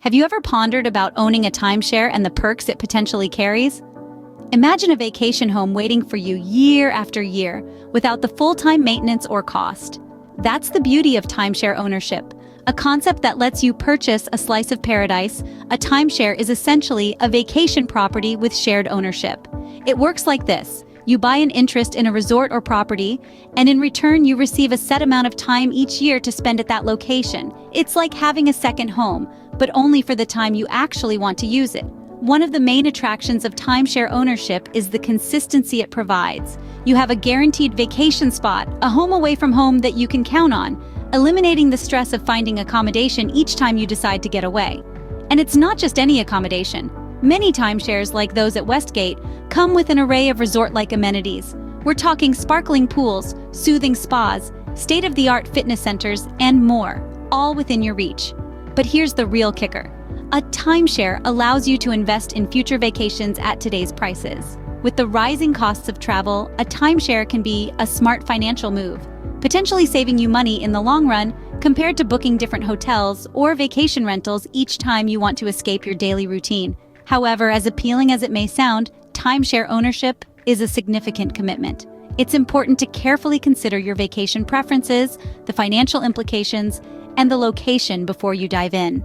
Have you ever pondered about owning a timeshare and the perks it potentially carries? Imagine a vacation home waiting for you year after year without the full-time maintenance or cost. That's the beauty of timeshare ownership, a concept that lets you purchase a slice of paradise. A timeshare is essentially a vacation property with shared ownership. It works like this. You buy an interest in a resort or property, and in return you receive a set amount of time each year to spend at that location. It's like having a second home, but only for the time you actually want to use it. One of the main attractions of timeshare ownership is the consistency it provides. You have a guaranteed vacation spot, a home away from home that you can count on, eliminating the stress of finding accommodation each time you decide to get away. And it's not just any accommodation. Many timeshares, like those at Westgate, come with an array of resort-like amenities. We're talking sparkling pools, soothing spas, state-of-the-art fitness centers, and more, all within your reach. But here's the real kicker. A timeshare allows you to invest in future vacations at today's prices. With the rising costs of travel, a timeshare can be a smart financial move, potentially saving you money in the long run compared to booking different hotels or vacation rentals each time you want to escape your daily routine. However, as appealing as it may sound, timeshare ownership is a significant commitment. It's important to carefully consider your vacation preferences, the financial implications, and the location before you dive in.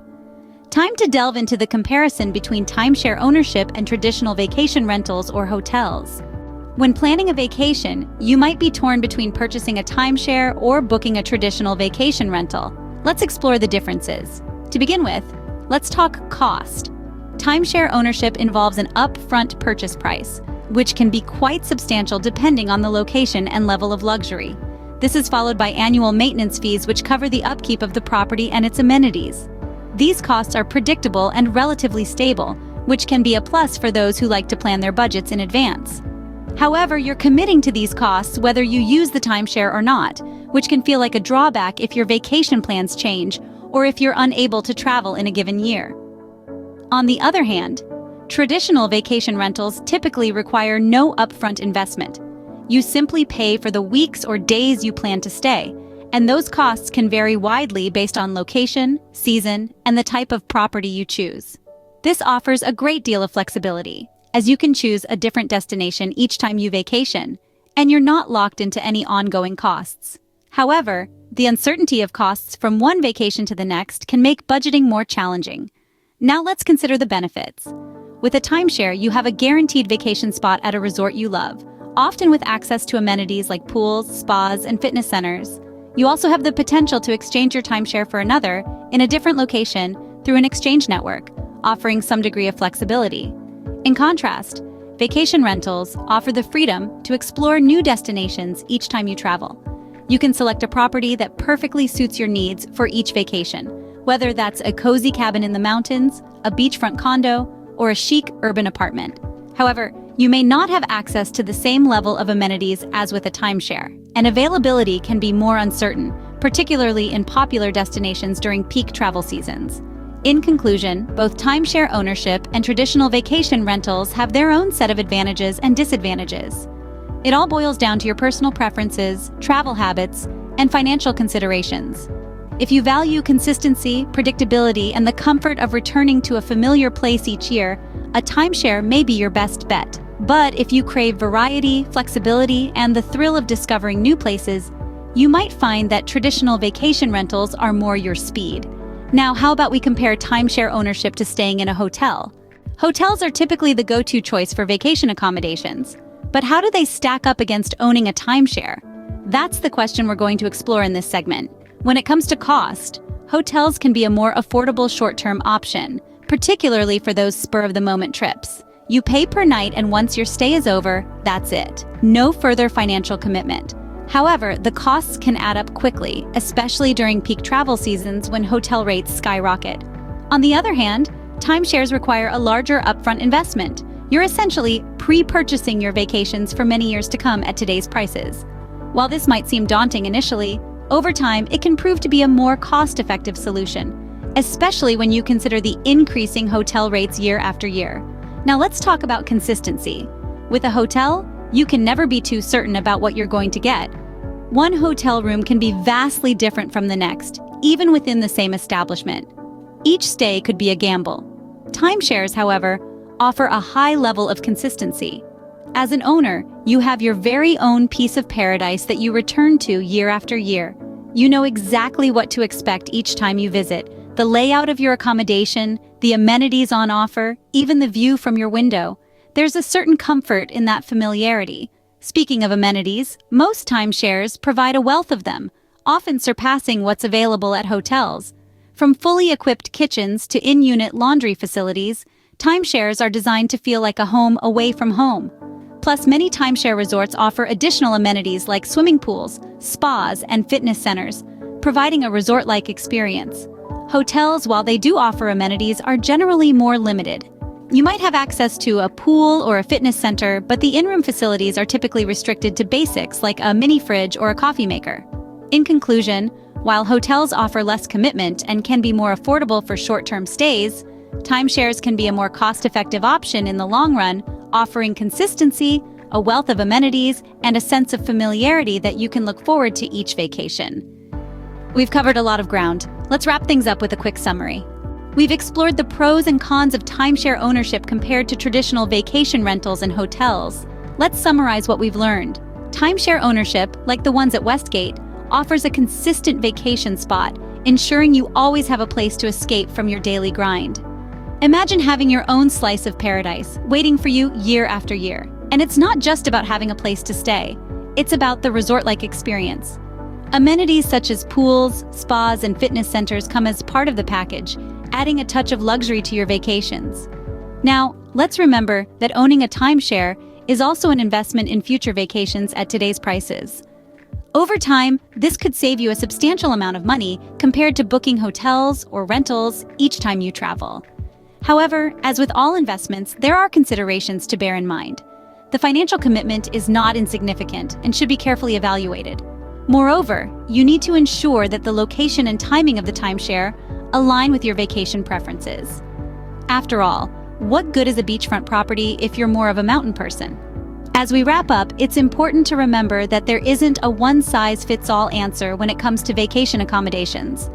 Time to delve into the comparison between timeshare ownership and traditional vacation rentals or hotels. When planning a vacation, you might be torn between purchasing a timeshare or booking a traditional vacation rental. Let's explore the differences. To begin with, let's talk cost. Timeshare ownership involves an upfront purchase price, which can be quite substantial depending on the location and level of luxury. This is followed by annual maintenance fees which cover the upkeep of the property and its amenities. These costs are predictable and relatively stable, which can be a plus for those who like to plan their budgets in advance. However, you're committing to these costs whether you use the timeshare or not, which can feel like a drawback if your vacation plans change or if you're unable to travel in a given year. On the other hand, traditional vacation rentals typically require no upfront investment. You simply pay for the weeks or days you plan to stay, and those costs can vary widely based on location, season, and the type of property you choose. This offers a great deal of flexibility, as you can choose a different destination each time you vacation, and you're not locked into any ongoing costs. However, the uncertainty of costs from one vacation to the next can make budgeting more challenging. Now let's consider the benefits. With a timeshare, you have a guaranteed vacation spot at a resort you love, often with access to amenities like pools, spas, and fitness centers. You also have the potential to exchange your timeshare for another in a different location through an exchange network, offering some degree of flexibility. In contrast, vacation rentals offer the freedom to explore new destinations each time you travel. You can select a property that perfectly suits your needs for each vacation, whether that's a cozy cabin in the mountains, a beachfront condo, or a chic urban apartment. However, you may not have access to the same level of amenities as with a timeshare, and availability can be more uncertain, particularly in popular destinations during peak travel seasons. In conclusion, both timeshare ownership and traditional vacation rentals have their own set of advantages and disadvantages. It all boils down to your personal preferences, travel habits, and financial considerations. If you value consistency, predictability, and the comfort of returning to a familiar place each year, a timeshare may be your best bet. But if you crave variety, flexibility, and the thrill of discovering new places, you might find that traditional vacation rentals are more your speed. Now, how about we compare timeshare ownership to staying in a hotel? Hotels are typically the go-to choice for vacation accommodations. But how do they stack up against owning a timeshare? That's the question we're going to explore in this segment. When it comes to cost, hotels can be a more affordable short-term option, particularly for those spur-of-the-moment trips. You pay per night, and once your stay is over, that's it. No further financial commitment. However, the costs can add up quickly, especially during peak travel seasons when hotel rates skyrocket. On the other hand, timeshares require a larger upfront investment. You're essentially pre-purchasing your vacations for many years to come at today's prices. While this might seem daunting initially, over time it can prove to be a more cost-effective solution, especially when you consider the increasing hotel rates year after year. Now let's talk about consistency. With a hotel, you can never be too certain about what you're going to get. One hotel room can be vastly different from the next, even within the same establishment. Each stay could be a gamble. Timeshares, however, offer a high level of consistency. As an owner, you have your very own piece of paradise that you return to year after year. You know exactly what to expect each time you visit, the layout of your accommodation, the amenities on offer, even the view from your window. There's a certain comfort in that familiarity. Speaking of amenities, most timeshares provide a wealth of them, often surpassing what's available at hotels. From fully equipped kitchens to in-unit laundry facilities, timeshares are designed to feel like a home away from home. Plus, many timeshare resorts offer additional amenities like swimming pools, spas, and fitness centers, providing a resort-like experience. Hotels, while they do offer amenities, are generally more limited. You might have access to a pool or a fitness center, but the in-room facilities are typically restricted to basics like a mini fridge or a coffee maker. In conclusion, while hotels offer less commitment and can be more affordable for short-term stays, timeshares can be a more cost-effective option in the long run, offering consistency, a wealth of amenities, and a sense of familiarity that you can look forward to each vacation. We've covered a lot of ground. Let's wrap things up with a quick summary. We've explored the pros and cons of timeshare ownership compared to traditional vacation rentals and hotels. Let's summarize what we've learned. Timeshare ownership, like the ones at Westgate, offers a consistent vacation spot, ensuring you always have a place to escape from your daily grind. Imagine having your own slice of paradise, waiting for you year after year. And it's not just about having a place to stay. It's about the resort-like experience. Amenities such as pools, spas, and fitness centers come as part of the package, adding a touch of luxury to your vacations. Now, let's remember that owning a timeshare is also an investment in future vacations at today's prices. Over time, this could save you a substantial amount of money compared to booking hotels or rentals each time you travel. However, as with all investments, there are considerations to bear in mind. The financial commitment is not insignificant and should be carefully evaluated. Moreover, you need to ensure that the location and timing of the timeshare align with your vacation preferences. After all, what good is a beachfront property if you're more of a mountain person? As we wrap up, it's important to remember that there isn't a one-size-fits-all answer when it comes to vacation accommodations.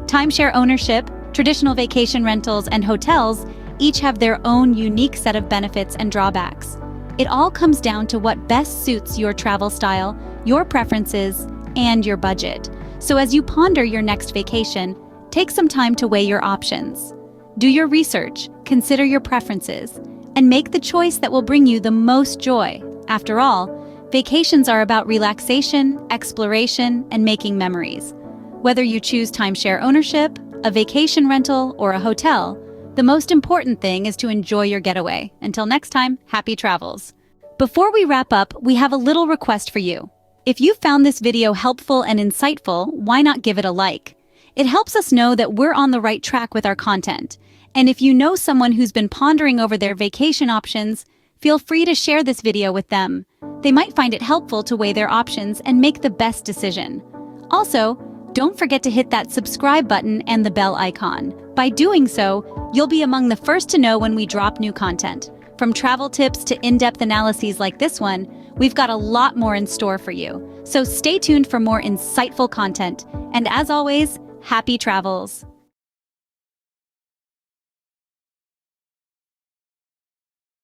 Timeshare ownership, traditional vacation rentals, and hotels each have their own unique set of benefits and drawbacks. It all comes down to what best suits your travel style, your preferences, and your budget. So as you ponder your next vacation, take some time to weigh your options. Do your research, consider your preferences, and make the choice that will bring you the most joy. After all, vacations are about relaxation, exploration, and making memories. Whether you choose timeshare ownership, a vacation rental, or a hotel, the most important thing is to enjoy your getaway. Until next time, happy travels. Before we wrap up, we have a little request for you. If you found this video helpful and insightful, why not give it a like? It helps us know that we're on the right track with our content. And if you know someone who's been pondering over their vacation options, feel free to share this video with them. They might find it helpful to weigh their options and make the best decision. Also, don't forget to hit that subscribe button and the bell icon. By doing so, you'll be among the first to know when we drop new content. From travel tips to in-depth analyses like this one, we've got a lot more in store for you. So stay tuned for more insightful content. And as always, happy travels!